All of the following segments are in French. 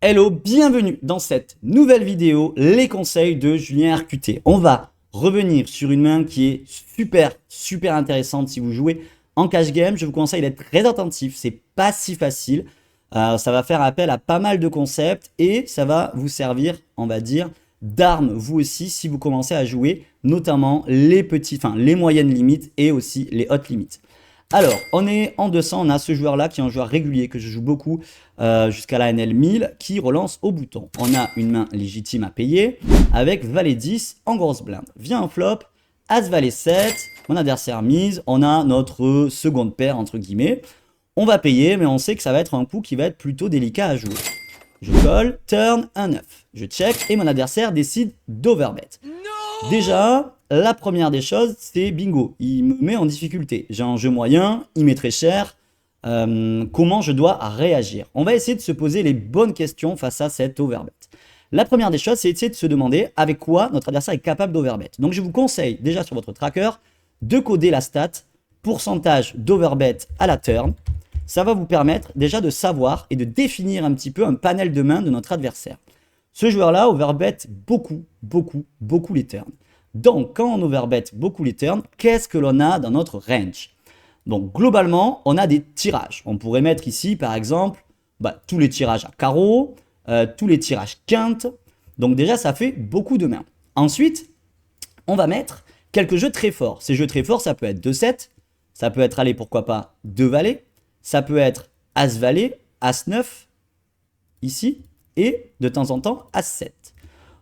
Hello, bienvenue dans cette nouvelle vidéo, les conseils de Julien RQT. On va revenir sur une main qui est super intéressante si vous jouez en cash game. Je vous conseille d'être très attentif, c'est pas si facile. Ça va faire appel à pas mal de concepts et ça va vous servir, on va dire, d'arme vous aussi si vous commencez à jouer notamment les moyennes limites et aussi les hautes limites. Alors, on est en 200, on a ce joueur-là qui est un joueur régulier que je joue beaucoup jusqu'à la NL 1000 qui relance au bouton. On a une main légitime à payer avec Valet 10 en grosse blinde. Vient un flop, As Valet 7, mon adversaire mise, on a notre seconde paire entre guillemets. On va payer, mais on sait que ça va être un coup qui va être plutôt délicat à jouer. Je colle, turn, 1-9. Je check et mon adversaire décide d'overbet. Déjà, la première des choses, c'est bingo. Il me met en difficulté. J'ai un jeu moyen, il m'est très cher. Comment je dois réagir? On va essayer de se poser les bonnes questions face à cet overbet. La première des choses, c'est essayer de se demander avec quoi notre adversaire est capable d'overbet. Donc, je vous conseille déjà sur votre tracker de coder la stat pourcentage d'overbet à la turn. Ça va vous permettre déjà de savoir et de définir un petit peu un panel de main de notre adversaire. Ce joueur-là overbet beaucoup les turns. Donc, quand on overbet beaucoup les turns, qu'est-ce que l'on a dans notre range? Donc, globalement, on a des tirages. On pourrait mettre ici, par exemple, tous les tirages à carreau, tous les tirages quinte. Donc, déjà, ça fait beaucoup de mains. Ensuite, on va mettre quelques jeux très forts. Ces jeux très forts, ça peut être 2-7, ça peut être, allez, pourquoi pas, 2 valets, ça peut être As-Valet, As-9, ici, et de temps en temps As-7.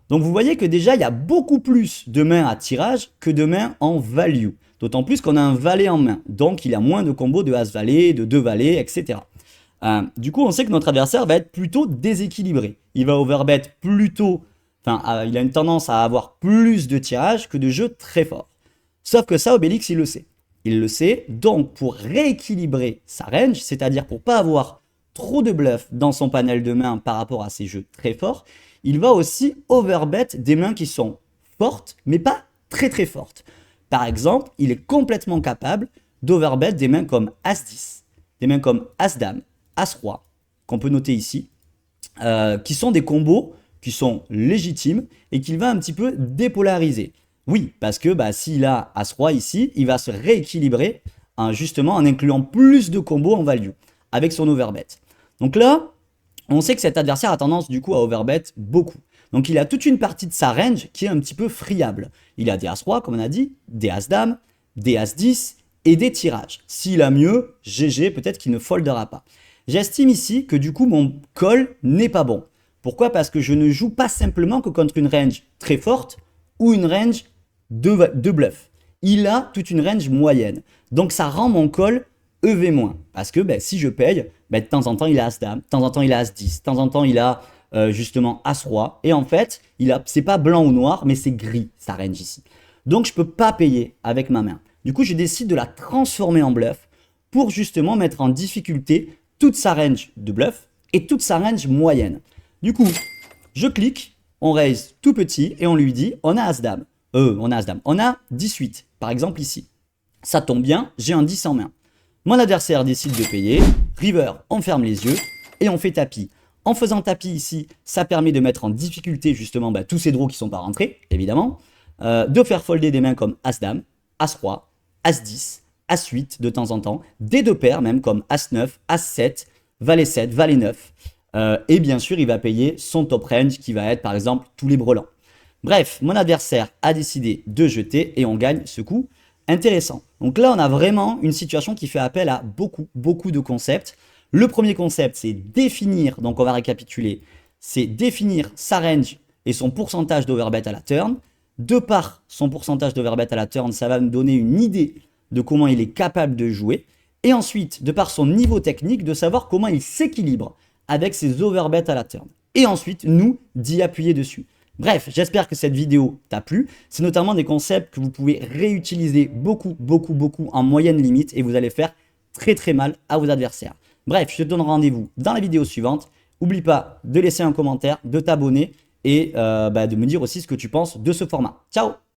Donc vous voyez que déjà il y a beaucoup plus de mains à tirage que de mains en value. D'autant plus qu'on a un valet en main. Donc il y a moins de combos de As-Valet, de 2 valets, etc. Du coup on sait que notre adversaire va être plutôt déséquilibré. Il va overbet plutôt... Enfin, il a une tendance à avoir plus de tirages que de jeux très forts. Sauf que ça, Obélix, il le sait. Il le sait, donc pour rééquilibrer sa range, c'est-à-dire pour pas avoir trop de bluff dans son panel de mains par rapport à ses jeux très forts, il va aussi overbet des mains qui sont fortes, mais pas très fortes. Par exemple, il est complètement capable d'overbet des mains comme As-10, des mains comme As-Dame, As-Roi, qu'on peut noter ici, qui sont des combos qui sont légitimes et qu'il va un petit peu dépolariser. Oui, parce que s'il a As-Roi ici, il va se rééquilibrer justement en incluant plus de combos en value avec son overbet. Donc là, on sait que cet adversaire a tendance du coup à overbet beaucoup. Donc il a toute une partie de sa range qui est un petit peu friable. Il a des As-Roi, comme on a dit, des As-Dame, des As-10 et des tirages. S'il a mieux, GG, peut-être qu'il ne foldera pas. J'estime ici que du coup mon call n'est pas bon. Pourquoi? Parce que je ne joue pas simplement que contre une range très forte ou une range de bluff. Il a toute une range moyenne. Donc ça rend mon call EV-. Parce que si je paye, de temps en temps il a As-Dame, de temps en temps il a As-10, de temps en temps il a justement As-Roi. Et en fait, c'est pas blanc ou noir, mais c'est gris sa range ici. Donc je peux pas payer avec ma main. Du coup, je décide de la transformer en bluff pour justement mettre en difficulté toute sa range de bluff et toute sa range moyenne. Du coup, je clique, on raise tout petit et on lui dit on a As-Dame. On a 18, par exemple ici. Ça tombe bien, j'ai un 10 en main. Mon adversaire décide de payer. River, on ferme les yeux et on fait tapis. En faisant tapis ici, ça permet de mettre en difficulté justement tous ces draws qui ne sont pas rentrés, évidemment. De faire folder des mains comme As-Dame, As-Roi, As-10, As-8 de temps en temps. Des deux paires même comme As-9, As-7, Valet 7, Valet 9. Et bien sûr, il va payer son top range qui va être par exemple tous les brelans. Bref, mon adversaire a décidé de jeter et on gagne ce coup intéressant. Donc là, on a vraiment une situation qui fait appel à beaucoup de concepts. Le premier concept, c'est définir, donc on va récapituler, c'est définir sa range et son pourcentage d'overbet à la turn. De par son pourcentage d'overbet à la turn, ça va me donner une idée de comment il est capable de jouer. Et ensuite, de par son niveau technique, de savoir comment il s'équilibre avec ses overbets à la turn. Et ensuite, nous, d'y appuyer dessus. Bref, j'espère que cette vidéo t'a plu. C'est notamment des concepts que vous pouvez réutiliser beaucoup en moyenne limite et vous allez faire très mal à vos adversaires. Bref, je te donne rendez-vous dans la vidéo suivante. N'oublie pas de laisser un commentaire, de t'abonner et de me dire aussi ce que tu penses de ce format. Ciao!